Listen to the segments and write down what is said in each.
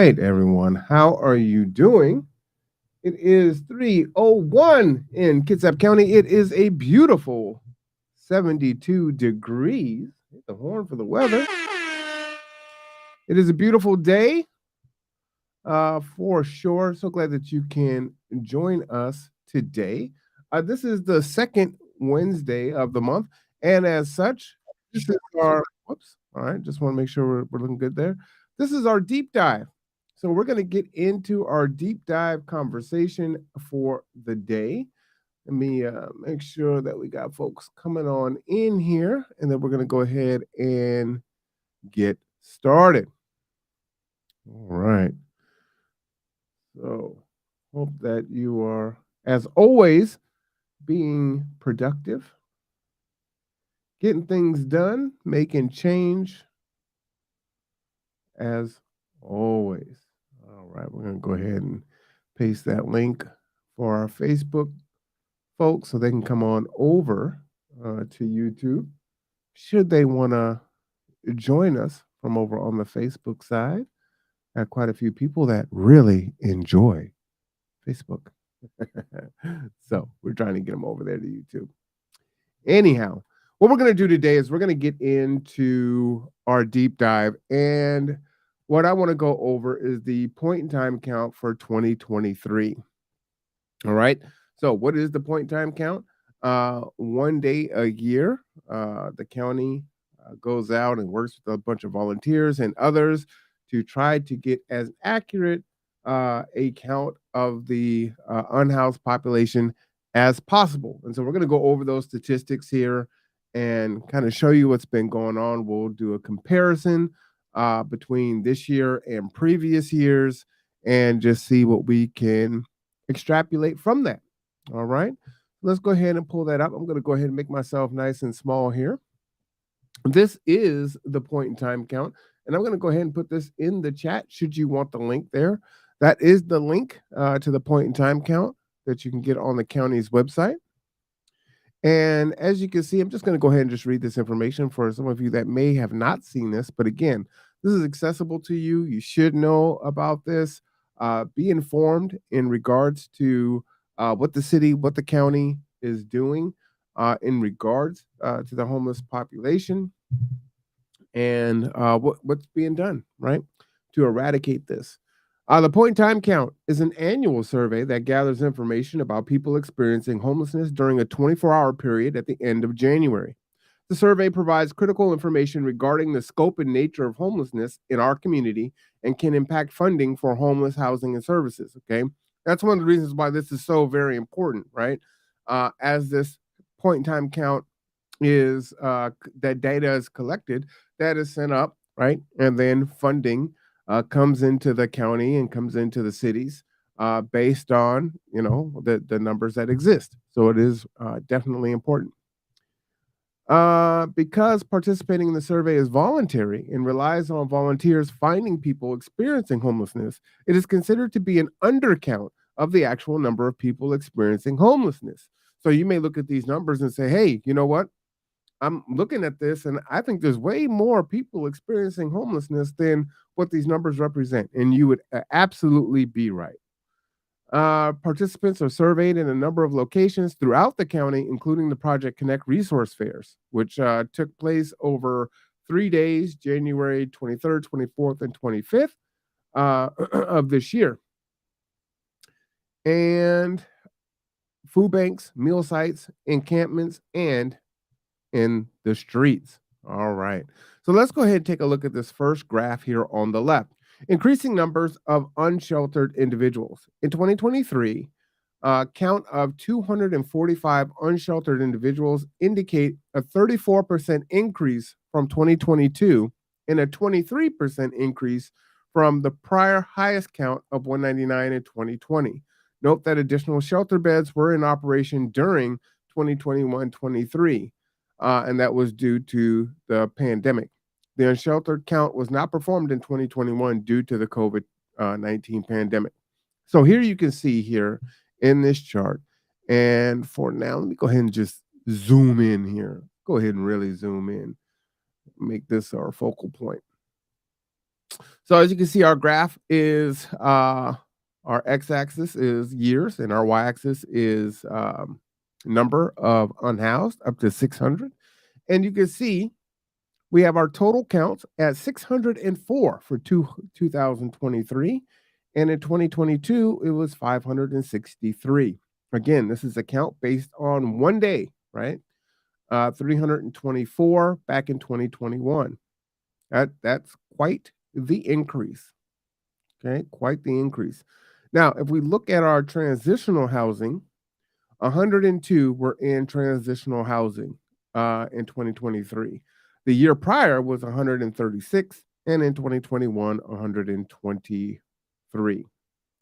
right, everyone. How are you doing? It is 3:01 in Kitsap County. It is a beautiful 72 degrees. Hit the horn for the weather. It is a beautiful day, for sure. So glad that you can join us today. This is the second Wednesday of the month, and as such, this is our whoops. All right, just want to make sure we're looking good there. This is our deep dive. So we're going to get into our deep dive conversation for the day. Let me make sure that we got folks coming on in here, and then we're going to go ahead and get started. All right. So, hope that you are, as always, being productive, getting things done, making change, as always. All right, we're going to go ahead and paste that link for our Facebook folks so they can come on over to YouTube. Should they want to join us from over on the Facebook side, got quite a few people that really enjoy Facebook. So we're trying to get them over there to YouTube. Anyhow, what we're going to do today is we're going to get into our deep dive. And what I want to go over is the point in time count for 2023. All right. So, what is the point in time count? One day a year, the county goes out and works with a bunch of volunteers and others to try to get as accurate a count of the unhoused population as possible. And so we're going to go over those statistics here and kind of show you what's been going on. We'll do a comparison between this year and previous years and just see what we can extrapolate from that. All right. Let's go ahead and pull that up. I'm going to go ahead and make myself nice and small here. This is the point in time count. And I'm going to go ahead and put this in the chat should you want the link there. That is the link to the point in time count that you can get on the county's website. And as you can see, I'm just going to go ahead and just read this information for some of you that may have not seen this. But again, this is accessible to you. You should know about this. Be informed in regards to what the city, what the county is doing in regards to the homeless population and what's being done, right, to eradicate this. The point in time count is an annual survey that gathers information about people experiencing homelessness during a 24-hour period at the end of January. The survey provides critical information regarding the scope and nature of homelessness in our community and can impact funding for homeless housing and services. Okay. That's one of the reasons why this is so very important, right? As this point in time count is that data is collected, that is sent up, right? And then funding comes into the county and comes into the cities based on, the numbers that exist. So it is definitely important. Because participating in the survey is voluntary and relies on volunteers finding people experiencing homelessness, it is considered to be an undercount of the actual number of people experiencing homelessness. So you may look at these numbers and say, hey, you know what? I'm looking at this and I think there's way more people experiencing homelessness than what these numbers represent. And you would absolutely be right. Participants are surveyed in a number of locations throughout the county, including the Project Connect resource fairs, which took place over 3 days, January 23rd, 24th, and 25th of this year. And food banks, meal sites, encampments, and in the streets. All right. So let's go ahead and take a look at this first graph here on the left. Increasing numbers of unsheltered individuals. In 2023, count of 245 unsheltered individuals indicate a 34% increase from 2022 and a 23% increase from the prior highest count of 199 in 2020. Note that additional shelter beds were in operation during 2021-23, and that was due to the pandemic. The unsheltered count was not performed in 2021 due to the COVID-19 pandemic. So here you can see here in this chart. And for now, let me go ahead and just zoom in here. Go ahead and really zoom in. Make this our focal point. So as you can see, our graph is our x-axis is years, and our y-axis is number of unhoused up to 600. And you can see we have our total counts at 604 for 2023. And in 2022, it was 563. Again, this is a count based on one day, right? 324 back in 2021. That's quite the increase. Okay, quite the increase. Now, if we look at our transitional housing, 102 were in transitional housing in 2023. The year prior was 136, and in 2021, 123.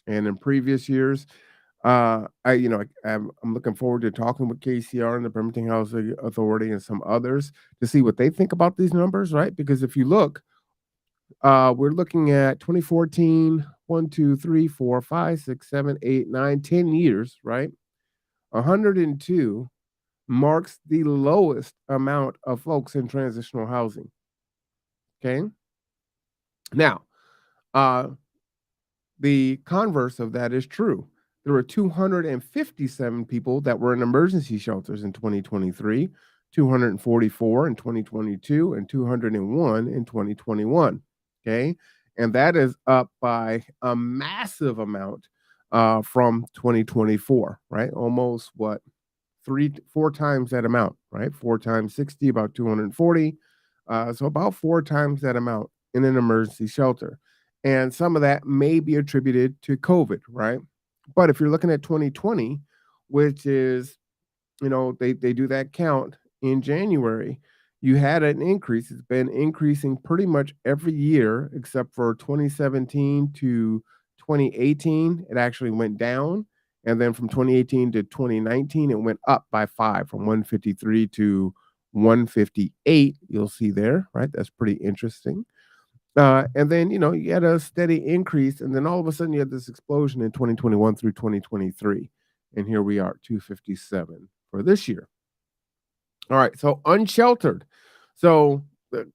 And in previous years, I'm looking forward to talking with KCR and the Birmingham Housing Authority and some others to see what they think about these numbers, right? Because if you look, we're looking at 2014, 1, 2, 3, 4, 5, 6, 7, 8, 9, 10 years, right? 102 marks the lowest amount of folks in transitional housing. Okay. Now, uh, the converse of that is true. There were 257 people that were in emergency shelters in 2023, 244 in 2022, and 201 in 2021. Okay. And that is up by a massive amount from 2024, right? Almost what? 4 times that amount, right? 4 times 60, about 240. So about 4 times that amount in an emergency shelter. And some of that may be attributed to COVID, right? But if you're looking at 2020, which is, they do that count in January, you had an increase. It's been increasing pretty much every year except for 2017 to 2018. It actually went down. And then from 2018 to 2019, it went up by 5 from 153 to 158. You'll see there, right? That's pretty interesting. And then, you had a steady increase. And then all of a sudden, you had this explosion in 2021 through 2023. And here we are, 257 for this year. All right. So unsheltered. So the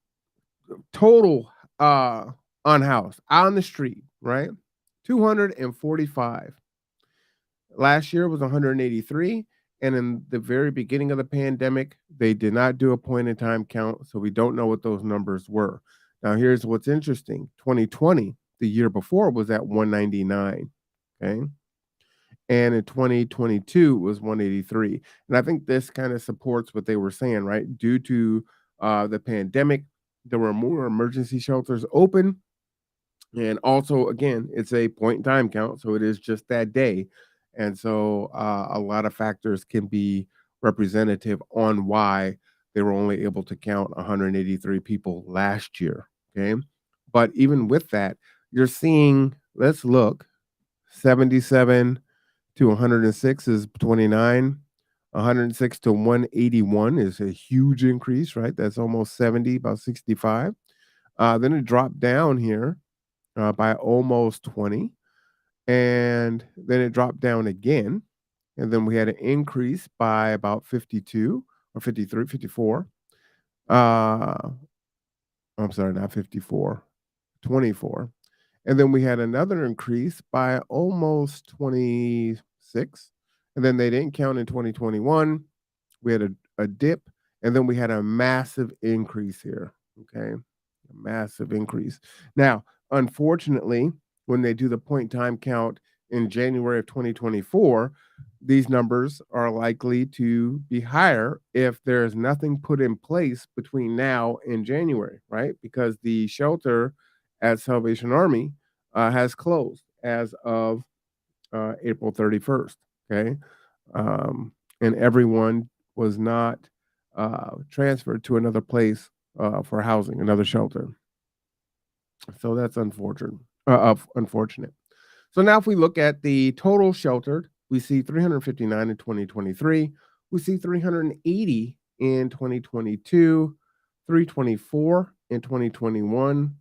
total unhoused on the street, right? 245. Last year was 183. And in the very beginning of the pandemic, they did not do a point in time count. So we don't know what those numbers were. Now, here's what's interesting 2020, the year before, was at 199. Okay. And in 2022 was 183. And I think this kind of supports what they were saying, right? Due to the pandemic, there were more emergency shelters open. And also, again, it's a point in time count. So it is just that day. And so a lot of factors can be representative on why they were only able to count 183 people last year. Okay. But even with that, you're seeing, let's look, 77 to 106 is 29. 106 to 181 is a huge increase, right? That's almost 70, about 65. Then it dropped down here by almost 20. And then it dropped down again. And then we had an increase by about 52 or 53, 54. I'm sorry, not 54, 24. And then we had another increase by almost 26. And then they didn't count in 2021. We had a dip, and then we had a massive increase here. Okay. A massive increase. Now, unfortunately, when they do the point time count in January of 2024, these numbers are likely to be higher if there's nothing put in place between now and January, right? Because the shelter at Salvation Army has closed as of April 31st. Okay. And everyone was not transferred to another place for housing, another shelter. So that's unfortunate. Unfortunate. So now, if we look at the total sheltered, we see 359 in 2023. We see 380 in 2022, 324 in 2021,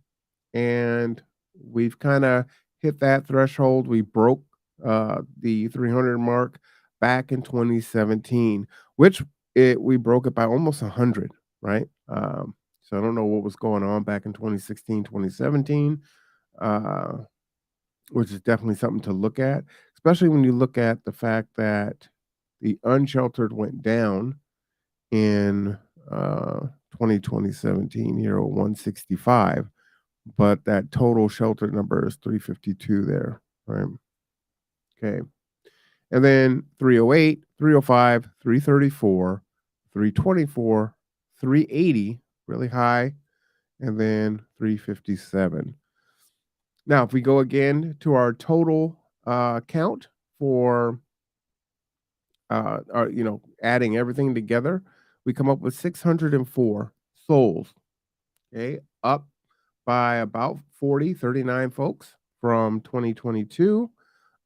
and we've kind of hit that threshold. We broke the 300 mark back in 2017, which we broke it by almost 100, right? So I don't know what was going on back in 2016, 2017, uh, which is definitely something to look at, especially when you look at the fact that the unsheltered went down in uh, 2017 here at 165, but that total sheltered number is 352 there, right? Okay. And then 308, 305, 334, 324, 380, really high, and then 357. Now, if we go again to our total count for adding everything together, we come up with 604 souls. Okay, up by about 39 folks from 2022,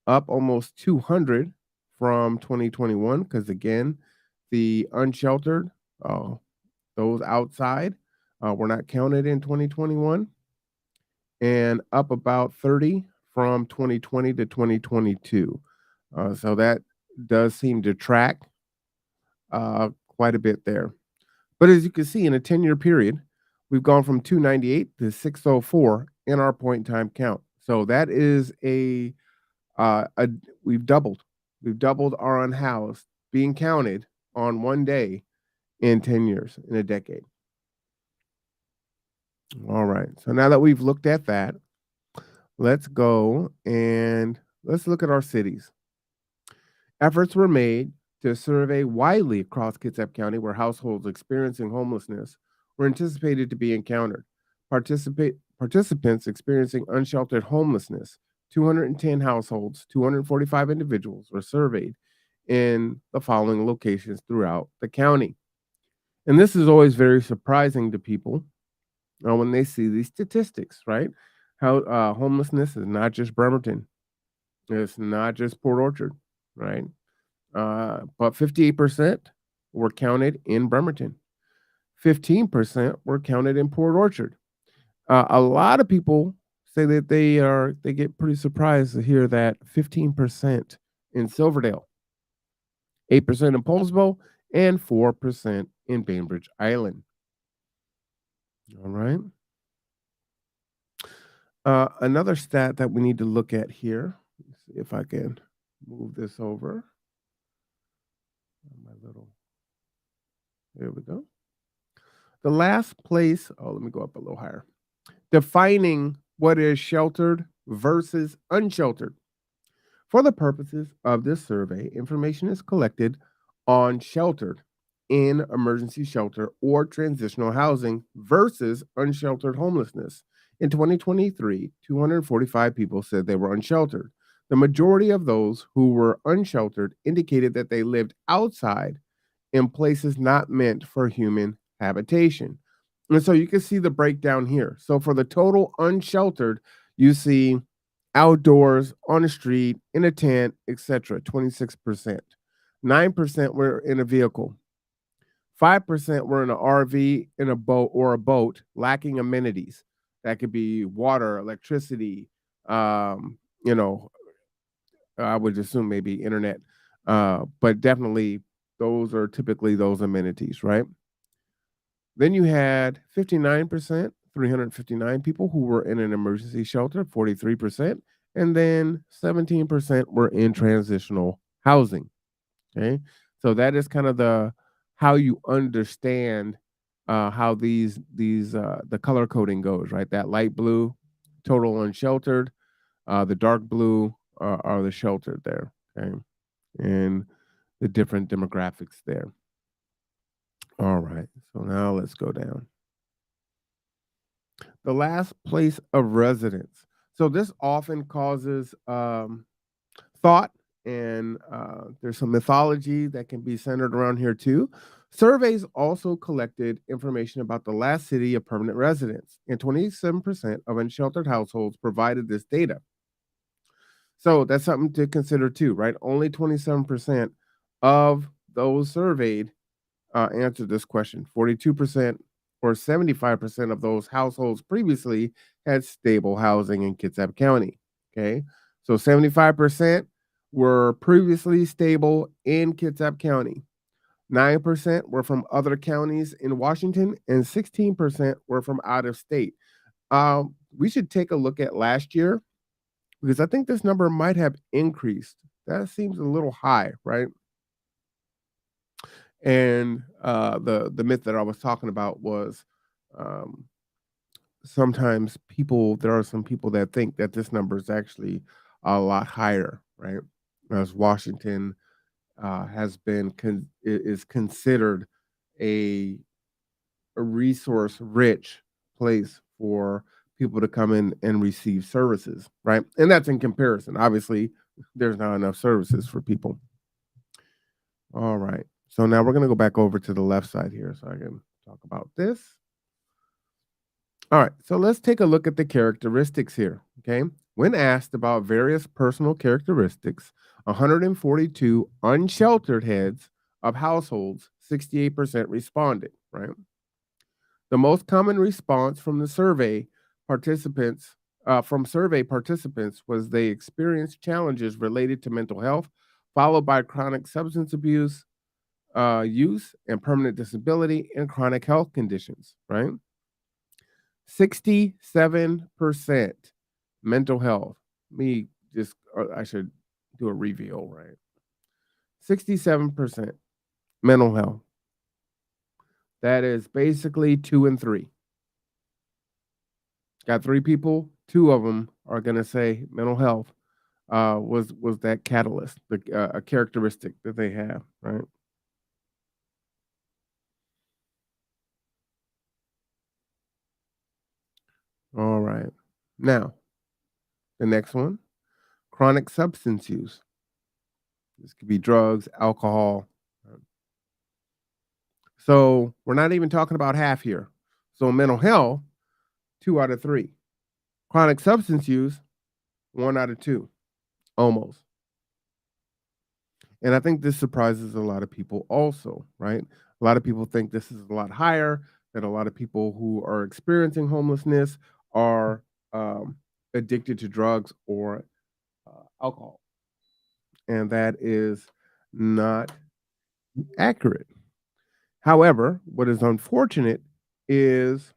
up almost 200 from 2021. Because again, the unsheltered, uh, those outside, were not counted in 2021, and up about 30 from 2020 to 2022. So that does seem to track quite a bit there. But as you can see, in a 10-year period, we've gone from 298 to 604 in our point in time count. So that is a we've doubled. We've doubled our unhoused being counted on one day in 10 years, in a decade. All right. So now that we've looked at that, let's go and let's look at our cities. Efforts were made to survey widely across Kitsap County where households experiencing homelessness were anticipated to be encountered. Participants experiencing unsheltered homelessness, 210 households, 245 individuals were surveyed in the following locations throughout the county. And this is always very surprising to people when they see these statistics, right? How homelessness is not just Bremerton, it's not just Port Orchard, right? But 58% were counted in Bremerton. 15% were counted in Port Orchard. A lot of people say that they get pretty surprised to hear that 15% in Silverdale, 8% in Poulsbo, and 4% in Bainbridge Island. All right. Another stat that we need to look at here. Let's see if I can move this over. My little. There we go. The last place. Oh, let me go up a little higher. Defining what is sheltered versus unsheltered. For the purposes of this survey, information is collected on sheltered in emergency shelter or transitional housing versus unsheltered homelessness. In 2023, 245 people said they were unsheltered. The majority of those who were unsheltered indicated that they lived outside in places not meant for human habitation. And so you can see the breakdown here. So for the total unsheltered, you see outdoors, on the street, in a tent, etc., 26%. 9% were in a vehicle. 5% were in an RV, in a boat, lacking amenities. That could be water, electricity, you know, I would assume maybe internet, but definitely those are typically those amenities, right? Then you had 59%, 359 people who were in an emergency shelter, 43%, and then 17% were in transitional housing. Okay. So that is kind of the how you understand how these the color coding goes, right? That light blue, total unsheltered, the dark blue are the sheltered there. Okay. And the different demographics there. All right. So now let's go down. The last place of residence. So this often causes thought, and there's some mythology that can be centered around here too. Surveys also collected information about the last city of permanent residence, and 27% of unsheltered households provided this data. So that's something to consider too, right? Only 27% of those surveyed answered this question. 42% or 75% of those households previously had stable housing in Kitsap County. Okay. So 75% were previously stable in Kitsap County. 9% were from other counties in Washington, and 16% were from out of state. We should take a look at last year because I think this number might have increased. That seems a little high, right? And the myth that I was talking about was um, sometimes people there are some people that think that this number is actually a lot higher, right? As Washington has been is considered a, a resource rich place for people to come in and receive services, right? And that's in comparison. Obviously, there's not enough services for people. All right. So now we're going to go back over to the left side here so I can talk about this. All right. So let's take a look at the characteristics here. Okay. When asked about various personal characteristics, 142 unsheltered heads of households, 68% responded, right? The most common response from the survey participants was they experienced challenges related to mental health, followed by chronic substance abuse, use, and permanent disability and chronic health conditions. Right, 67% mental health. Me just I should do a reveal. Right, 67% mental health. That is basically 2 and 3. Got 3 people, 2 of them are gonna say mental health, was that catalyst, a characteristic that they have, right? Alright. Now, the next one, chronic substance use. This could be drugs, alcohol. So, we're not even talking about half here. So, mental health, 2 out of 3. Chronic substance use, 1 out of 2, almost. And I think this surprises a lot of people also, right? A lot of people think this is a lot higher, that a lot of people who are experiencing homelessness are addicted to drugs or alcohol. And that is not accurate. However, what is unfortunate is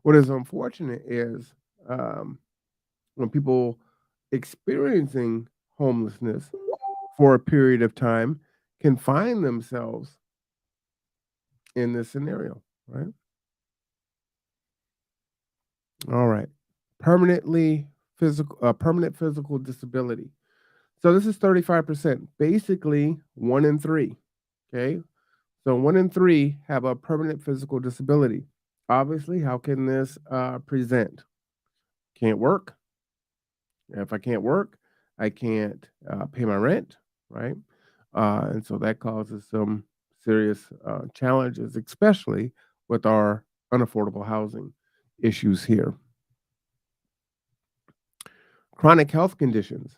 what is unfortunate is um, when people experiencing homelessness for a period of time can find themselves in this scenario, right? All right. Permanent physical disability. So this is 35%, basically 1 in 3. Okay. So 1 in 3 have a permanent physical disability. Obviously, how can this present? Can't work. If I can't work, I can't pay my rent, right? And so that causes some serious challenges, especially with our unaffordable housing issues here. Chronic health conditions,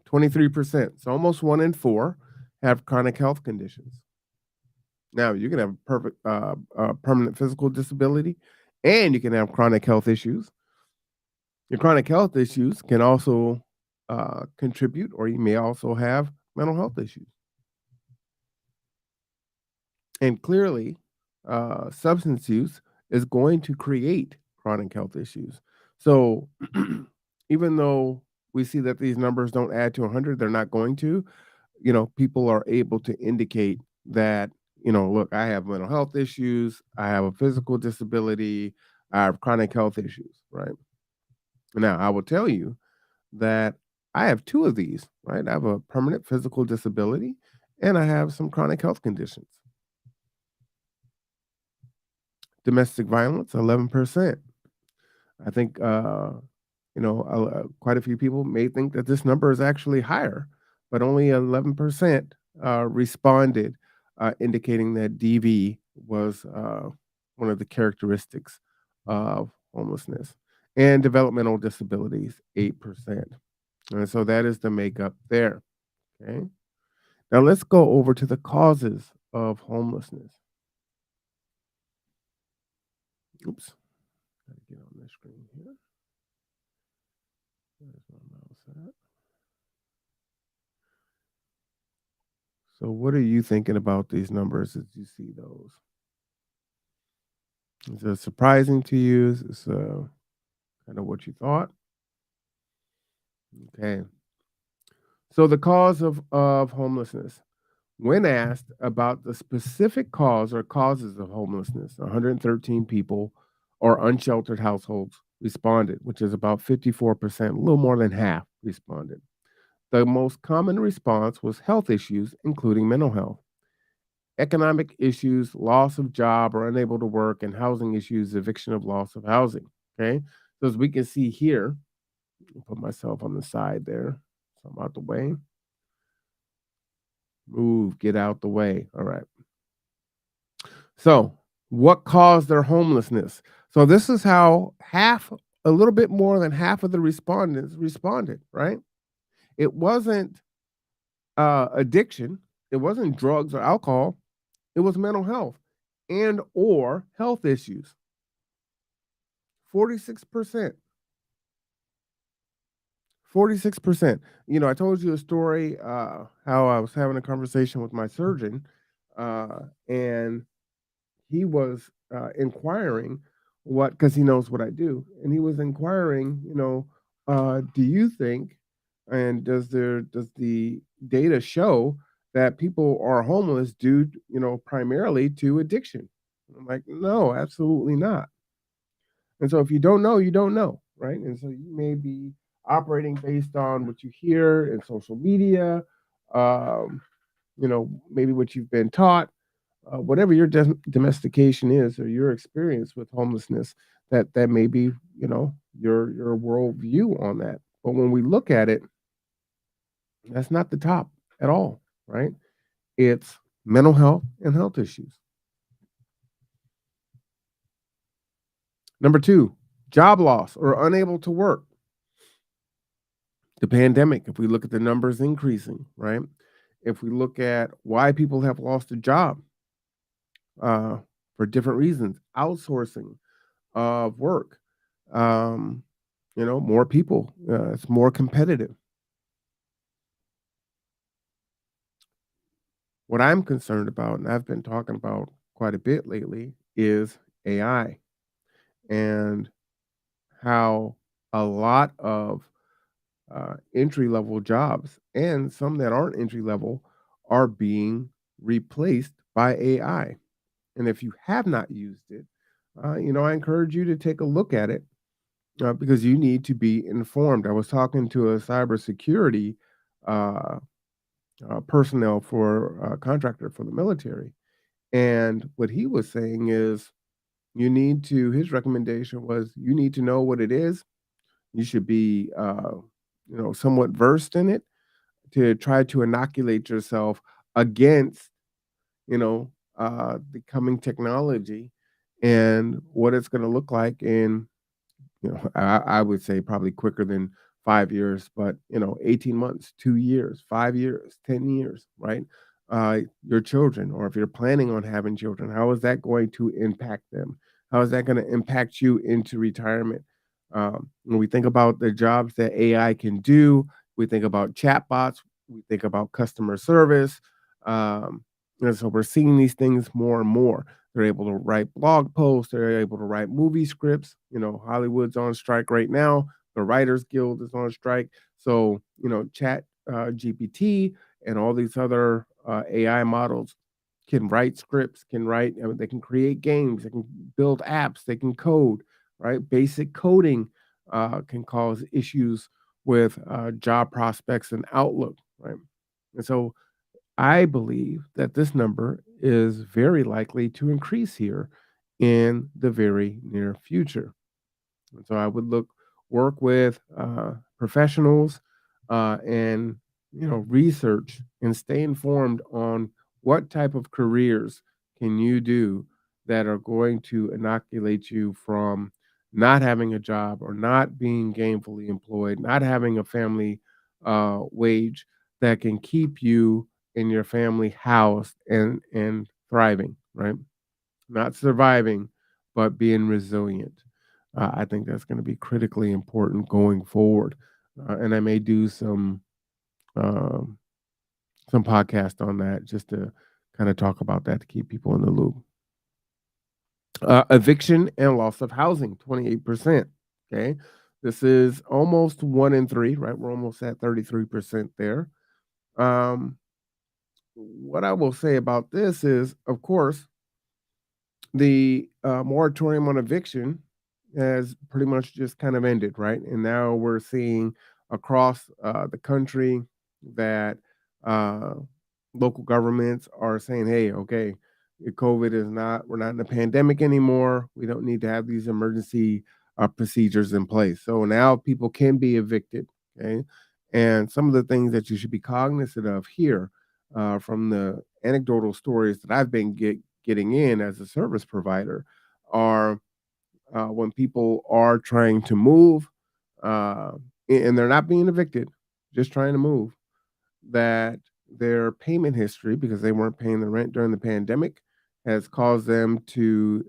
23%. So almost 1 in 4 have chronic health conditions. Now, you can have permanent physical disability and you can have chronic health issues. Your chronic health issues can also contribute, or you may also have mental health issues. And clearly, substance use is going to create chronic health issues. So, even though we see that these numbers don't add to 100, they're not going to. People are able to indicate that, look, I have mental health issues, I have a physical disability, I have chronic health issues, right? Now, I will tell you that I have 2 of these, right? I have a permanent physical disability and I have some chronic health conditions. Domestic violence, 11%. I think, quite a few people may think that this number is actually higher, but only 11% responded, indicating that DV was one of the characteristics of homelessness. And developmental disabilities, 8%. And so that is the makeup there. Okay. Now let's go over to the causes of homelessness. Oops. Gotta get on this screen here. Where's my mouse at? So what are you thinking about these numbers as you see those? Is it surprising to you? Is this kind of what you thought? Okay. So the cause of homelessness. When asked about the specific cause or causes of homelessness, 113 people or unsheltered households responded, which is about 54%, a little more than half responded. The most common response was health issues, including mental health, economic issues, loss of job or unable to work, and housing issues, eviction of loss of housing. Okay. So as we can see here, I'll put myself on the side there. So I'm out the way. Move, get out the way. All right. So, what caused their homelessness? So, this is how a little bit more than half of the respondents responded, right? It wasn't addiction, it wasn't drugs or alcohol, it was mental health and or health issues. 46%. 46%. I told you a story how I was having a conversation with my surgeon, and he was inquiring what because he knows what I do, and he was inquiring, do you think, and does the data show that people are homeless due, primarily to addiction? I'm like, no, absolutely not. And so if you don't know, you don't know, right? And so you may be operating based on what you hear in social media, um, maybe what you've been taught, whatever your domestication is or your experience with homelessness, that may be, your worldview on that. But when we look at it, that's not the top at all, right? It's mental health and health issues. Number two, job loss or unable to work. The pandemic, if we look at the numbers increasing, right? If we look at why people have lost a job uh, for different reasons, outsourcing of work, um, more people, it's more competitive. What I'm concerned about, and I've been talking about quite a bit lately, is AI and how a lot of entry level jobs and some that aren't entry level are being replaced by AI. And if you have not used it, I encourage you to take a look at it because you need to be informed. I was talking to a cybersecurity uh, personnel for a contractor for the military, and what he was saying is his recommendation was you need to know what it is. You should be, somewhat versed in it to try to inoculate yourself against, the coming technology and what it's going to look like in I would say probably quicker than 5 years, but, 18 months, 2 years, 5 years, 10 years, right? Your children, or if you're planning on having children, how is that going to impact them? How is that gonna impact you into retirement? When we think about the jobs that AI can do, we think about chatbots, we think about customer service, and so we're seeing these things more and more. They're able to write blog posts. They're able to write movie scripts. Hollywood's on strike right now. The Writers Guild is on strike. So, Chat GPT and all these other AI models can write scripts, they can create games, they can build apps, they can code, right? Basic coding can cause issues with job prospects and outlook, right? And so I believe that this number is very likely to increase here in the very near future. And so I would work with professionals and research and stay informed on what type of careers can you do that are going to inoculate you from not having a job or not being gainfully employed, not having a family wage that can keep you and your family housed and thriving, right? Not surviving, but being resilient. I think that's going to be critically important going forward. And I may do um, some podcast on that just to kind of talk about that to keep people in the loop. Eviction and loss of housing, 28%. Okay. This is almost one in three, right? We're almost at 33% there. Um, what I will say about this is, of course, the moratorium on eviction has pretty much just kind of ended, right? And now we're seeing across the country that uh, local governments are saying, hey, okay, COVID is not, we're not in a pandemic anymore. We don't need to have these emergency procedures in place. So now people can be evicted. Okay. And some of the things that you should be cognizant of here from the anecdotal stories that I've been getting in as a service provider are when people are trying to move uh, and they're not being evicted, just trying to move, that their payment history, because they weren't paying the rent during the pandemic, has caused them to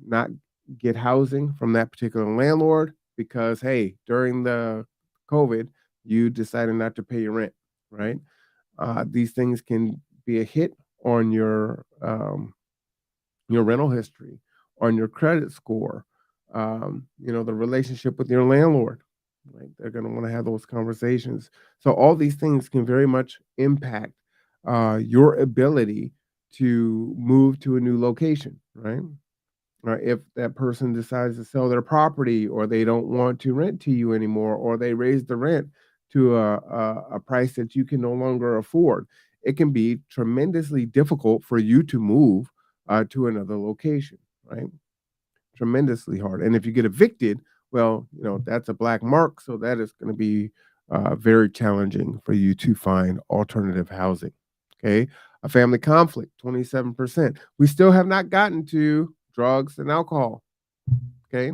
not get housing from that particular landlord because, hey, during the COVID, you decided not to pay your rent, right? These things can be a hit on your rental history, on your credit score, the relationship with your landlord. Right? They're going to want to have those conversations. So all these things can very much impact your ability to move to a new location, right? Or if that person decides to sell their property, or they don't want to rent to you anymore, or they raise the rent to a price that you can no longer afford, it can be tremendously difficult for you to move to another location, right? Tremendously hard. And if you get evicted, well, that's a black mark. So that is going to be very challenging for you to find alternative housing. Okay. A family conflict, 27%. We still have not gotten to drugs and alcohol. Okay.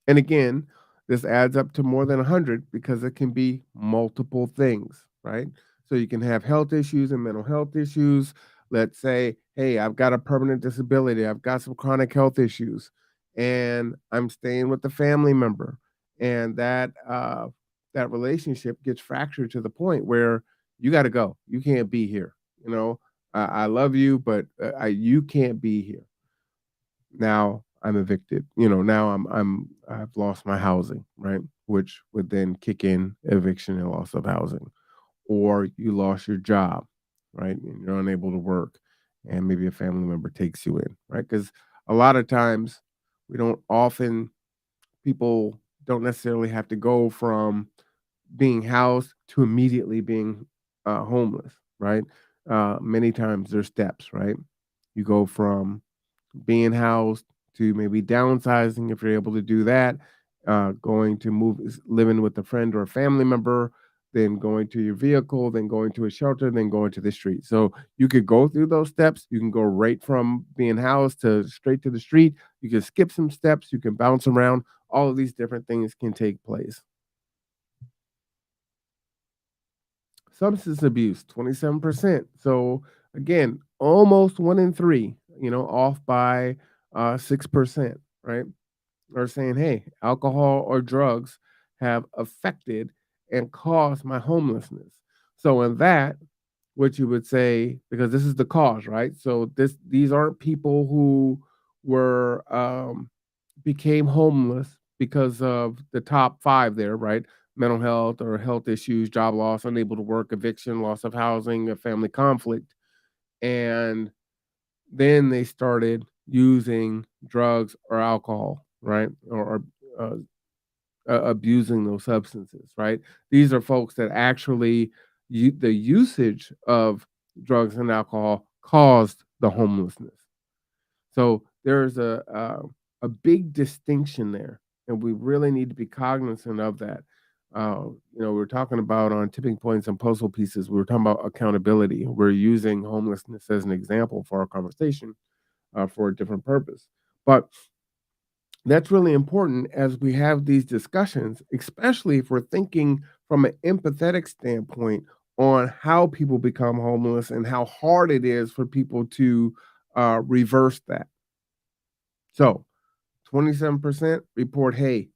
And again, this adds up to more than 100 because it can be multiple things, right? So you can have health issues and mental health issues. Let's say, hey, I've got a permanent disability, I've got some chronic health issues, and I'm staying with the family member, and that relationship gets fractured to the point where you got to go. You can't be here. I love you, but you can't be here. Now I'm evicted. Now I've lost my housing, right? Which would then kick in eviction and loss of housing. Or you lost your job, right? And you're unable to work, and maybe a family member takes you in, right? Because a lot of times we don't often people don't necessarily have to go from being housed to immediately being homeless, right? Many times there's steps, right? You go from being housed to maybe downsizing if you're able to do that, going to living with a friend or a family member, then going to your vehicle, then going to a shelter, then going to the street. So you could go through those steps. You can go right from being housed to straight to the street. You can skip some steps. You can bounce around. All of these different things can take place. Substance abuse, 27%. So again, almost one in three, off by 6%, right? Are saying, hey, alcohol or drugs have affected and caused my homelessness. So in that, what you would say, because this is the cause, right? So these aren't people who were became homeless because of the top five there, right? Mental health or health issues, job loss, unable to work, eviction, loss of housing, a family conflict. And then they started using drugs or alcohol, right? Or uh, abusing those substances, right? These are folks that actually the usage of drugs and alcohol caused the homelessness. So there's a big distinction there, and we really need to be cognizant of that. We're talking about on tipping points and puzzle pieces. We were talking about accountability. We're using homelessness as an example for our conversation for a different purpose, but that's really important as we have these discussions, especially if we're thinking from an empathetic standpoint on how people become homeless and how hard it is for people to reverse that. So 27% report, hey,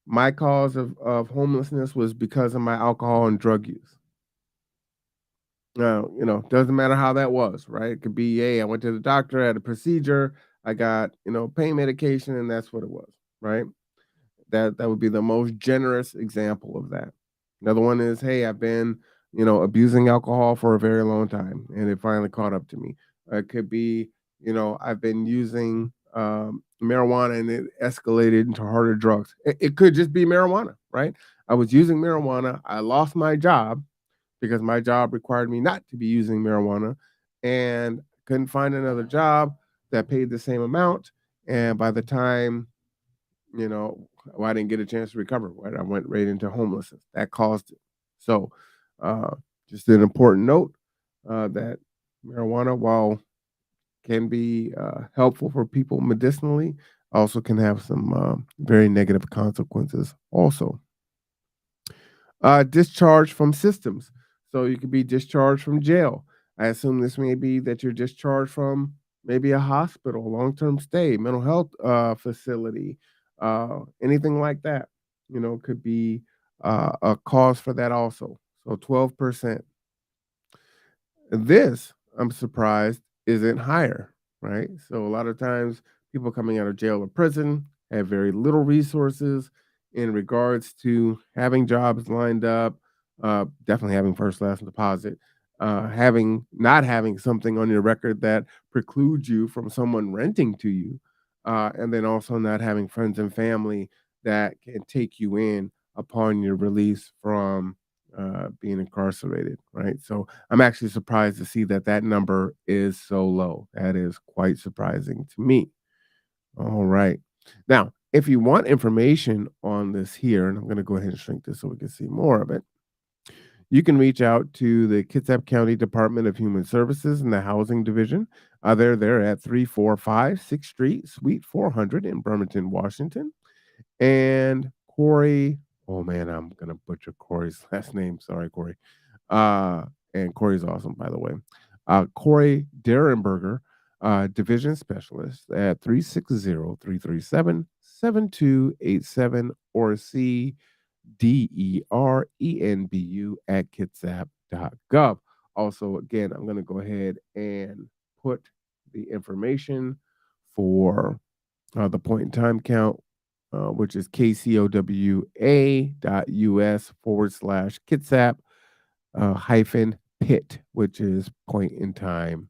My cause of homelessness was because of my alcohol and drug use. Doesn't matter how that was, right? It could be, hey, I went to the doctor, had a procedure, I got, pain medication, and that's what it was, right? That would be the most generous example of that. Another one is, hey, I've been, abusing alcohol for a very long time, and it finally caught up to me. It could be, I've been using marijuana and it escalated into harder drugs. It could just be marijuana, right? I was using marijuana. I lost my job because my job required me not to be using marijuana, and couldn't find another job that paid the same amount. And by the time I didn't get a chance to recover. Right, I went right into homelessness. That caused it. So, uh, just an important note that marijuana, while can be helpful for people medicinally, also can have some very negative consequences. Also, discharge from systems. So you could be discharged from jail. I assume this may be that you're discharged from maybe a hospital, long-term stay, mental health facility, anything like that. Could be a cause for that also. So 12%. This, I'm surprised, isn't higher, right? So a lot of times people coming out of jail or prison have very little resources in regards to having jobs lined up, definitely having first class deposit, having not having something on your record that precludes you from someone renting to you, and then also not having friends and family that can take you in upon your release from being incarcerated, right? So I'm actually surprised to see that that number is so low. That is quite surprising to me. All right. Now, if you want information on this here, and I'm going to go ahead and shrink this so we can see more of it, you can reach out to the Kitsap County Department of Human Services and the Housing Division. They're there at 345 6th Street, Suite 400 in Bremerton, Washington. And Corey, oh man, I'm going to butcher Corey's last name. Sorry, Corey. Uh, and Corey's awesome, by the way. Corey Derenberger, Division Specialist at 360-337-7287 or see DERENBU at kitsap.gov. Also, again, I'm going to go ahead and put the information for the point in time count, which is kcowa.us/Kitsap hyphen pit, which is point in time.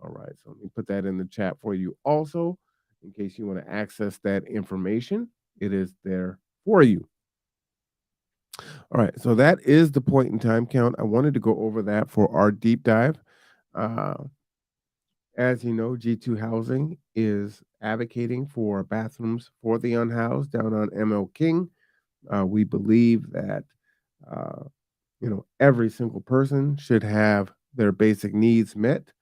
All right, so let me put that in the chat for you also, in case you want to access that information. It is there for you. All right, so that is the point in time count. I wanted to go over that for our deep dive. Uh, as you know, G2 Housing is advocating for bathrooms for the unhoused down on ML King. We believe that uh, every single person should have their basic needs met,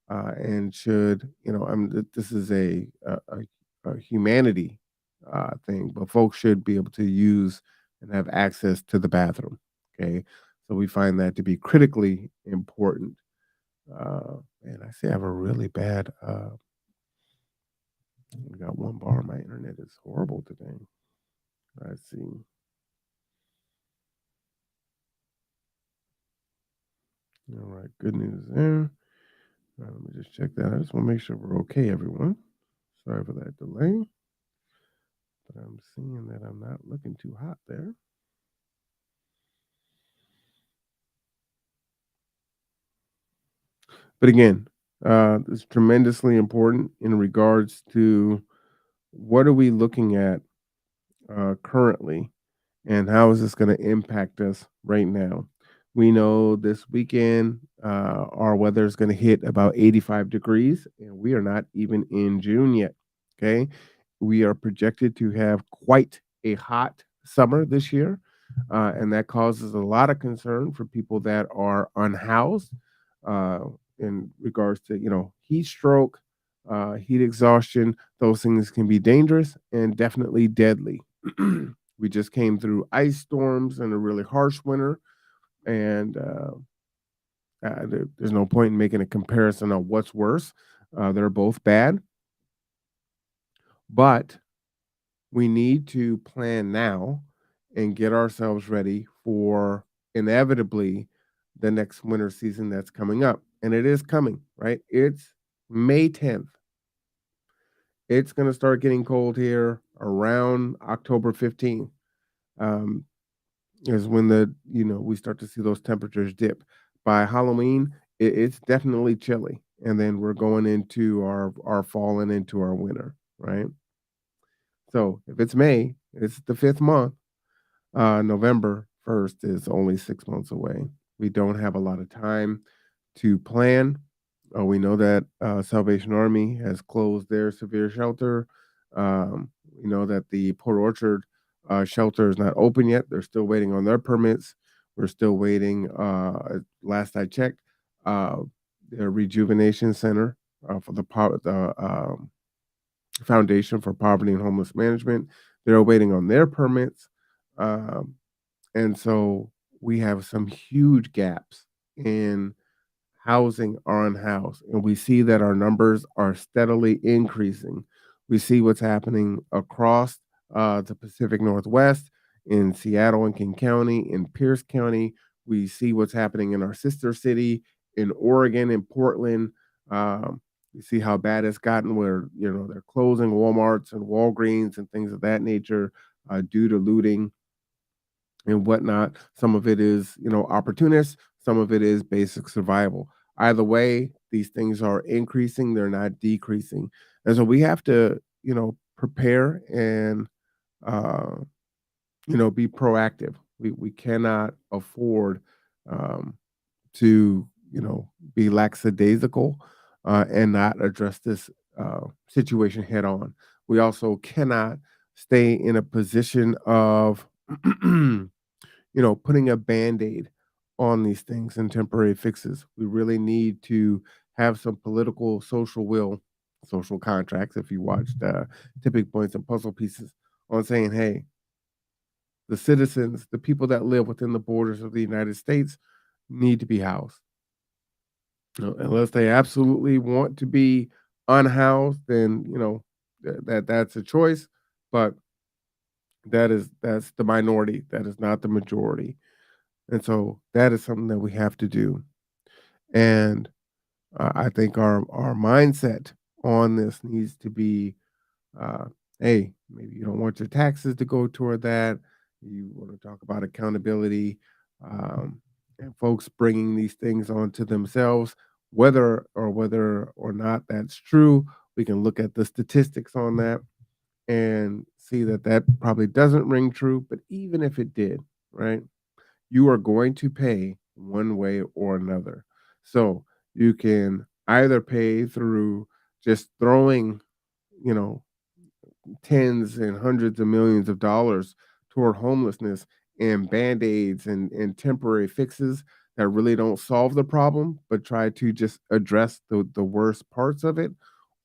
and should, this is a humanity thing, but folks should be able to use and have access to the bathroom. Okay. So we find that to be critically important. And I say I have a really bad, I got one bar. My internet is horrible today. I see. All right. Good news there. Let me just check that. I just want to make sure we're okay, everyone. Sorry for that delay, but I'm seeing that I'm not looking too hot there. But again, it's tremendously important in regards to what are we looking at currently, and how is this going to impact us right now? We know this weekend our weather is going to hit about 85 degrees, and we are not even in June yet. Okay. We are projected to have quite a hot summer this year, and that causes a lot of concern for people that are unhoused uh, in regards to, heat stroke, heat exhaustion. Those things can be dangerous and definitely deadly. We just came through ice storms and a really harsh winter, and there's no point in making a comparison on what's worse. They're both bad, but We need to plan now and get ourselves ready for inevitably the next winter season that's coming up. And it is coming, right? It's May 10th. It's going to start getting cold here around October 15th. Um, is when we start to see those temperatures dip. By Halloween, it's definitely chilly, and then we're going into our fall and into our winter, right? So if it's May, it's the fifth month. November 1st is only 6 months away. We don't have a lot of time to plan. We know that Salvation Army has closed their severe shelter. We know that the Port Orchard shelter is not open yet. They're still waiting on their permits. We're still waiting. Last I checked, uh, their rejuvenation center for the Foundation for Poverty and Homeless Management. They're waiting on their permits. Um, and so we have some huge gaps in housing our own house, and we see that our numbers are steadily increasing. We see what's happening across the Pacific Northwest, in Seattle and King County, in Pierce County. We see what's happening in our sister city, in Oregon, in Portland. We see how bad it's gotten, where they're closing Walmarts and Walgreens and things of that nature due to looting and whatnot. Some of it is, opportunists. Some of it is basic survival. Either way, these things are increasing, they're not decreasing. And so we have to, prepare and, uh, be proactive. We cannot afford um, to, be lackadaisical and not address this situation head on. We also cannot stay in a position of putting a band-aid on these things and temporary fixes. We really need to have some political, social will, social contracts. If you watched Tipping Points and Puzzle Pieces, on saying, hey, the citizens, the people that live within the borders of the United States need to be housed. Unless they absolutely want to be unhoused, then that's a choice. But that's the minority. That is not the majority. And so that is something that we have to do. And I think our mindset on this needs to be, uh, hey, maybe you don't want your taxes to go toward that. You want to talk about accountability, and folks bringing these things onto themselves, whether or not that's true. We can look at the statistics on that and see that that probably doesn't ring true. But even if it did, right? You are going to pay one way or another. So you can either pay through just throwing, you know, tens and hundreds of millions of dollars toward homelessness and band-aids and temporary fixes that really don't solve the problem, but try to just address the worst parts of it.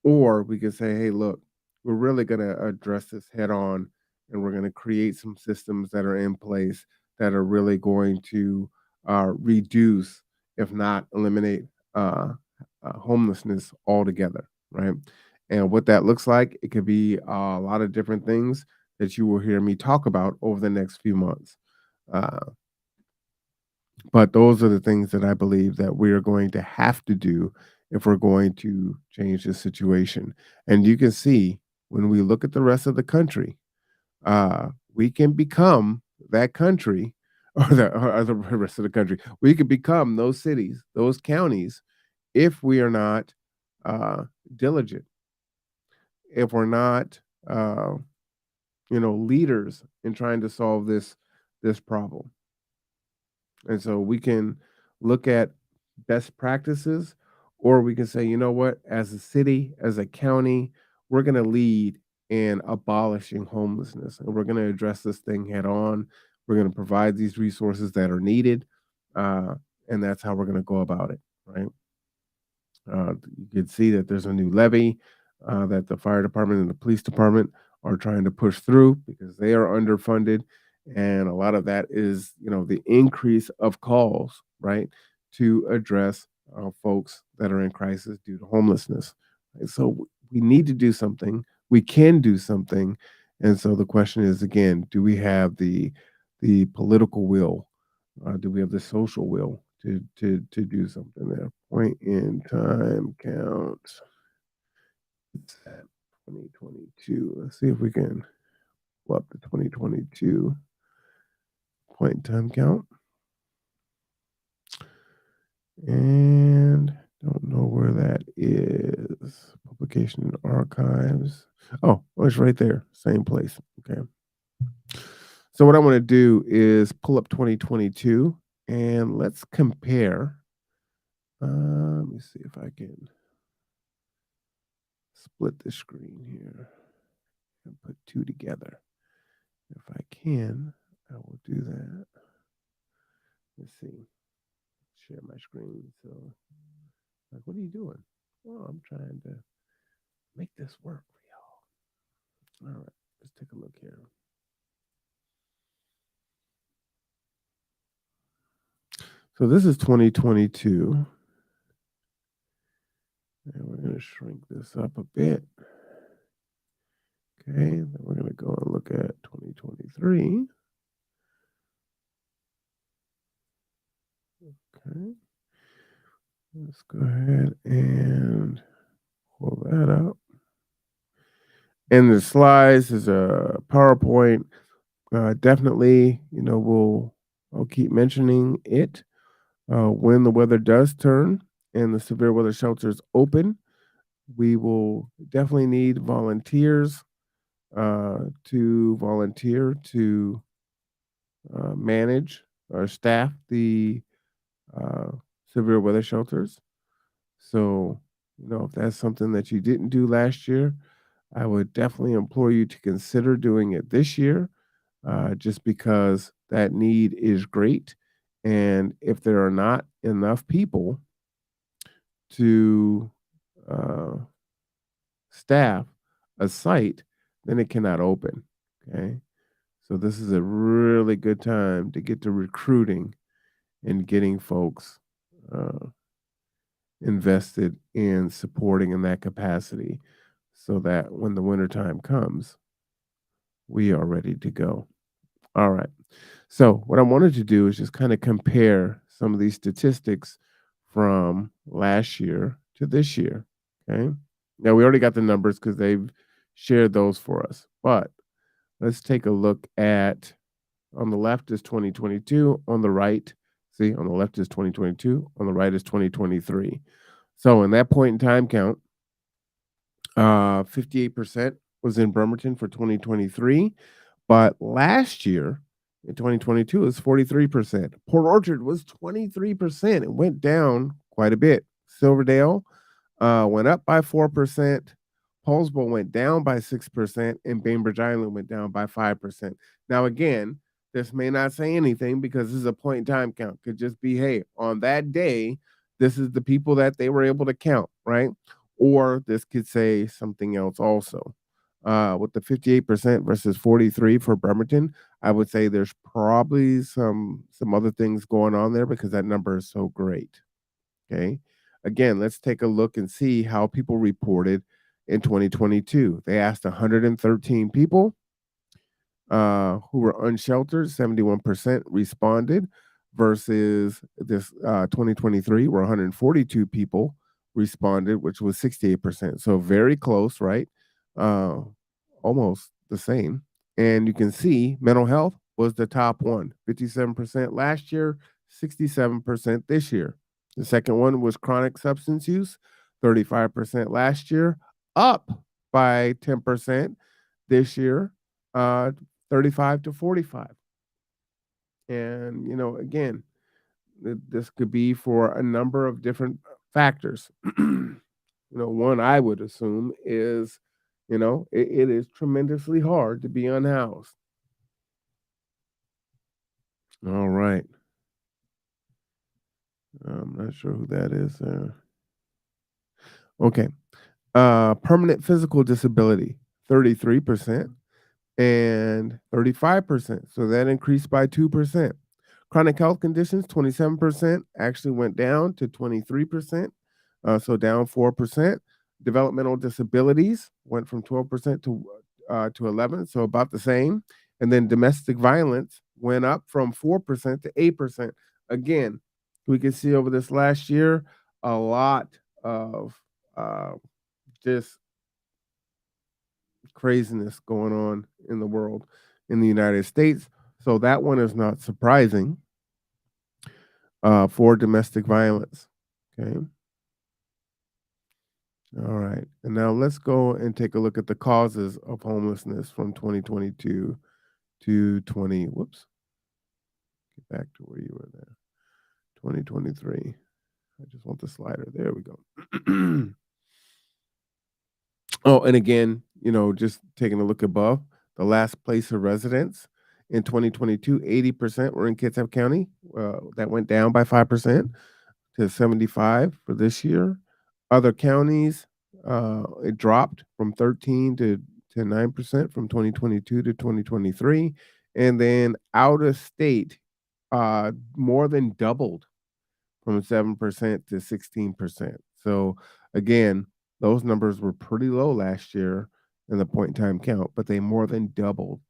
Or we could say, hey, look, we're really going to address this head on, and we're going to create some systems that are in place that are really going to reduce, if not eliminate, homelessness altogether, right? And what that looks like, it could be a lot of different things that you will hear me talk about over the next few months. Uh, but those are the things that I believe that we are going to have to do if we're going to change the situation. And you can see when we look at the rest of the country, we can become that country or the rest of the country. We could become those cities, those counties, if we are not uh, diligent, if we're not, uh, leaders in trying to solve this problem. And so we can look at best practices, or we can say, you know what, as a city, as a county, we're going to lead in abolishing homelessness, and we're going to address this thing head on. We're going to provide these resources that are needed, uh, and that's how we're going to go about it, right? You can see that there's a new levy that the fire department and the police department are trying to push through because they are underfunded, and a lot of that is the increase of calls, right, to address folks that are in crisis due to homelessness. And so we need to do something. We can do something, And so the question is again, do we have the political will? Do we have the social will to do something there? Point in time count. It's at 2022. Let's see if we can pull up the 2022 point in time count. And don't know where that is. Publication in archives. Oh, it's right there. Same place. Okay. So what I want to do is pull up 2022 and let's compare. Let me see if I can split the screen here and put two together. If I can, I will do that. Let's see. Share my screen. So, like, what are you doing? Well, I'm trying to make this work for y'all. All right, let's take a look here. So this is 2022. And we're going to shrink this up a bit. Okay, then we're going to go and look at 2023. Okay, let's go ahead and pull that up. And the slides is a PowerPoint. Definitely, I'll keep mentioning it when the weather does turn and the severe weather shelters open. We will definitely need volunteers to volunteer to manage or staff the uh, severe weather shelters. So, if that's something that you didn't do last year, I would definitely implore you to consider doing it this year, just because that need is great. And if there are not enough people to uh, staff a site, then it cannot open. Okay. So this is a really good time to get to recruiting and getting folks uh, invested in supporting in that capacity so that when the wintertime comes, we are ready to go. All right. So, what I wanted to do is just kind of compare some of these statistics from last year to this year. Okay. Now, we already got the numbers because they've shared those for us. But let's take a look at on the left is 2022, on the right, see, on the left is 2022, on the right is 2023. So, in that point in time count, 58% was in Bremerton for 2023. But last year, in 2022, it was 43%. Port Orchard was 23%. It went down quite a bit. Silverdale went up by 4%. Paulsbo went down by 6%, and Bainbridge Island went down by 5%. Now, again, this may not say anything because this is a point in time count. Could just be, hey, on that day, this is the people that they were able to count, right? Or this could say something else also. With the 58% versus 43 for Bremerton, I would say there's probably some other things going on there because that number is so great. Okay. Again, let's take a look and see how people reported in 2022. They asked 113 people who were unsheltered, 71% responded, versus this 2023, where 142 people responded, which was 68%. So very close, right? Uh, Almost the same. And you can see mental health was the top one, 57% last year, 67% this year. The second one was chronic substance use, 35% last year, up by 10% this year, uh, 35 to 45. And, again, this could be for a number of different factors. One I would assume is, it is tremendously hard to be unhoused. All right. I'm not sure who that is. Okay. Permanent physical disability, 33% and 35%. So that increased by 2%. Chronic health conditions, 27%, actually went down to 23%, so down 4%. Developmental disabilities went from 12% to to 11, so about the same. And then domestic violence went up from 4% to 8%. Again, we can see over this last year a lot of uh, just craziness going on in the world in the United States. So that one is not surprising for domestic violence. Okay. All right. And now let's go and take a look at the causes of homelessness from 2022 to 20. Whoops. Get back to where you were there. 2023. I just want the slider. There we go. Oh, and again, just taking a look above, the last place of residence in 2022, 80% were in Kitsap County. That went down by 5% to 75 for this year. Other counties, it dropped from 13 to 9% from 2022 to 2023. And then out of state, more than doubled from 7% to 16%. So again, those numbers were pretty low last year in the point in time count, but they more than doubled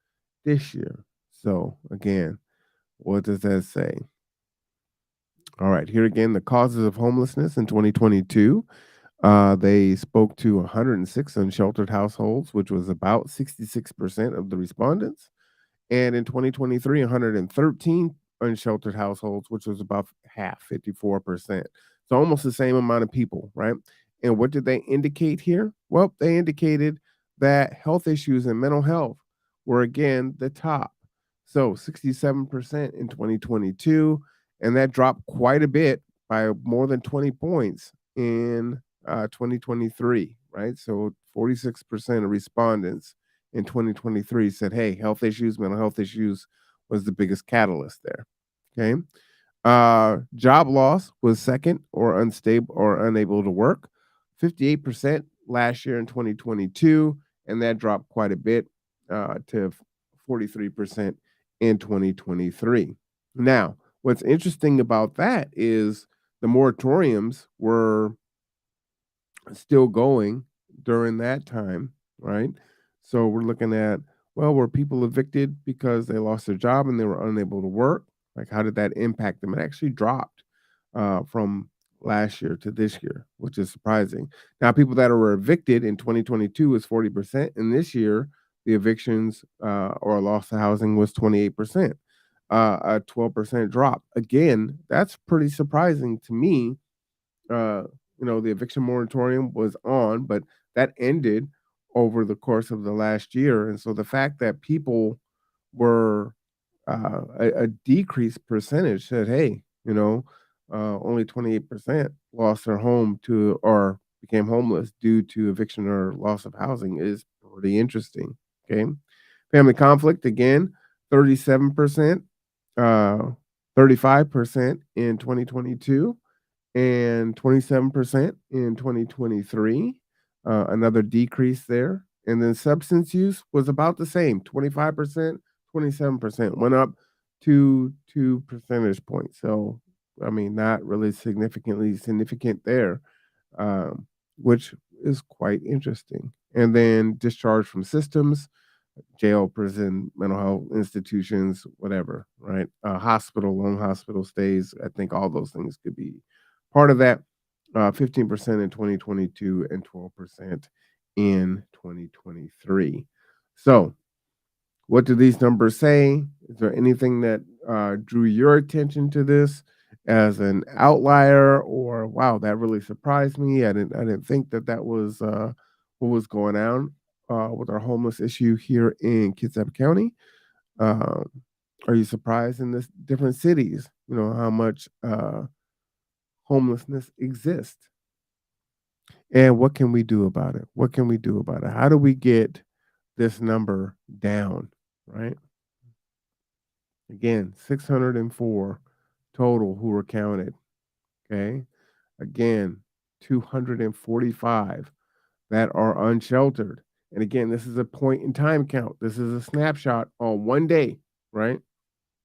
this year. So again, what does that say? All right, here again, the causes of homelessness in 2022. They spoke to 106 unsheltered households, which was about 66% of the respondents. And in 2023, 113 unsheltered households, which was about half, 54%. So almost the same amount of people, right? And what did they indicate here? Well, they indicated that health issues and mental health were again the top. So 67% in 2022, and that dropped quite a bit by more than 20 points in 2023, right? So 46% of respondents in 2023 said, hey, health issues, mental health issues was the biggest catalyst there. Okay. Job loss was second, or unstable or unable to work, 58% last year in 2022, and that dropped quite a bit to 43% in 2023. Now, what's interesting about that is the moratoriums were still going during that time, right? So we're looking at, well, were people evicted because they lost their job and they were unable to work? Like, how did that impact them? It actually dropped from last year to this year, which is surprising. Now, people that were evicted in 2022 was 40%, and this year the evictions or loss of housing was 28%, a 12% drop. Again, that's pretty surprising to me. uh, the eviction moratorium was on, but that ended over the course of the last year. And so the fact that people were a decreased percentage said, hey, only 28% lost their home to or became homeless due to eviction or loss of housing is pretty interesting. Okay. Family conflict, again, 37%, uh, 35% in 2022 and 27% in 2023, another decrease there. And then substance use was about the same, 25%, 27%, went up to 2 percentage points. So, I mean, not really significant there, which is quite interesting. And then discharge from systems, jail, prison, mental health institutions, whatever, right? Hospital, long hospital stays. I think all those things could be part of that. 15% in 2022 and 12% in 2023. So, what do these numbers say? Is there anything that drew your attention to this as an outlier, or wow, that really surprised me? I didn't think that was what was going on with our homeless issue here in Kitsap County. Um, are you surprised in this different cities? How much homelessness exists, and what can we do about it? What can we do about it? How do we get this number down? Right. Again, 604 total who were counted. Okay. Again, 245 that are unsheltered. And again, this is a point in time count. This is a snapshot on one day, right?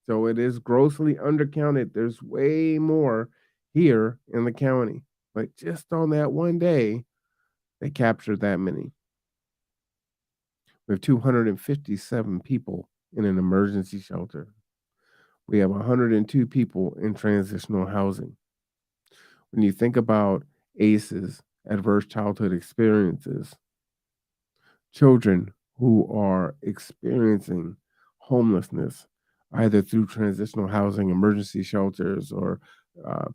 So it is grossly undercounted. There's way more here in the county. But just on that one day, they captured that many. We have 257 people in an emergency shelter. We have 102 people in transitional housing. When you think about ACEs, adverse childhood experiences, children who are experiencing homelessness, either through transitional housing, emergency shelters, or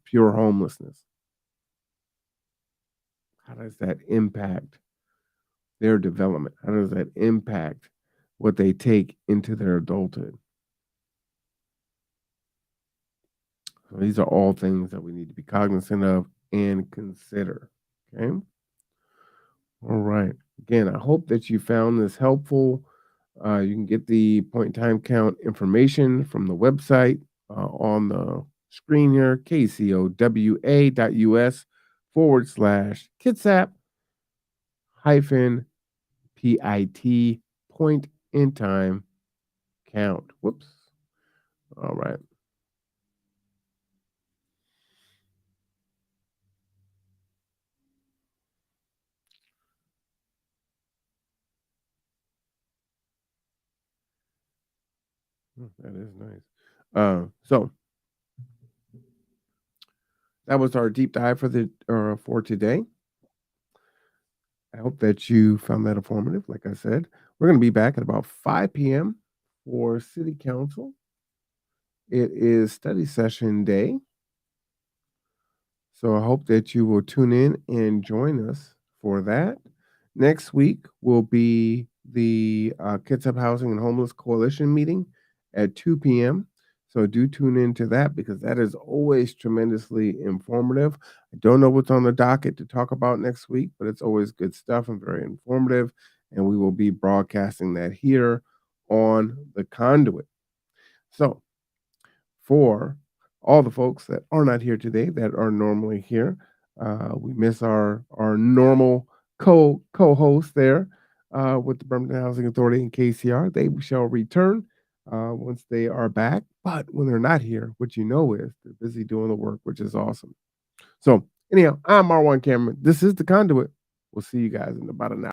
pure homelessness, how does that impact their development? How does that impact what they take into their adulthood? So these are all things that we need to be cognizant of and consider. Okay. All right. Again, I hope that you found this helpful. You can get the point in time count information from the website on the screen here, kcowa.us/kitsap hyphen PIT point in time count. Whoops. All right. That is nice. So that was our deep dive for today. I hope that you found that informative. Like I said, we're going to be back at about 5 p.m. for City Council. It is study session day. So I hope that you will tune in and join us for that. Next week will be the Kids Up Housing and Homeless Coalition meeting at 2 p.m. So do tune into that because that is always tremendously informative. I don't know what's on the docket to talk about next week, but it's always good stuff and very informative. And we will be broadcasting that here on the conduit. So for all the folks that are not here today that are normally here. We miss our normal co-host there with the Birmingham Housing Authority and KCR. They shall return once they are back. But when they're not here, what you know is they're busy doing the work, which is awesome. So anyhow, I'm Marwan Cameron. This is the Conduit. We'll see you guys in about an hour.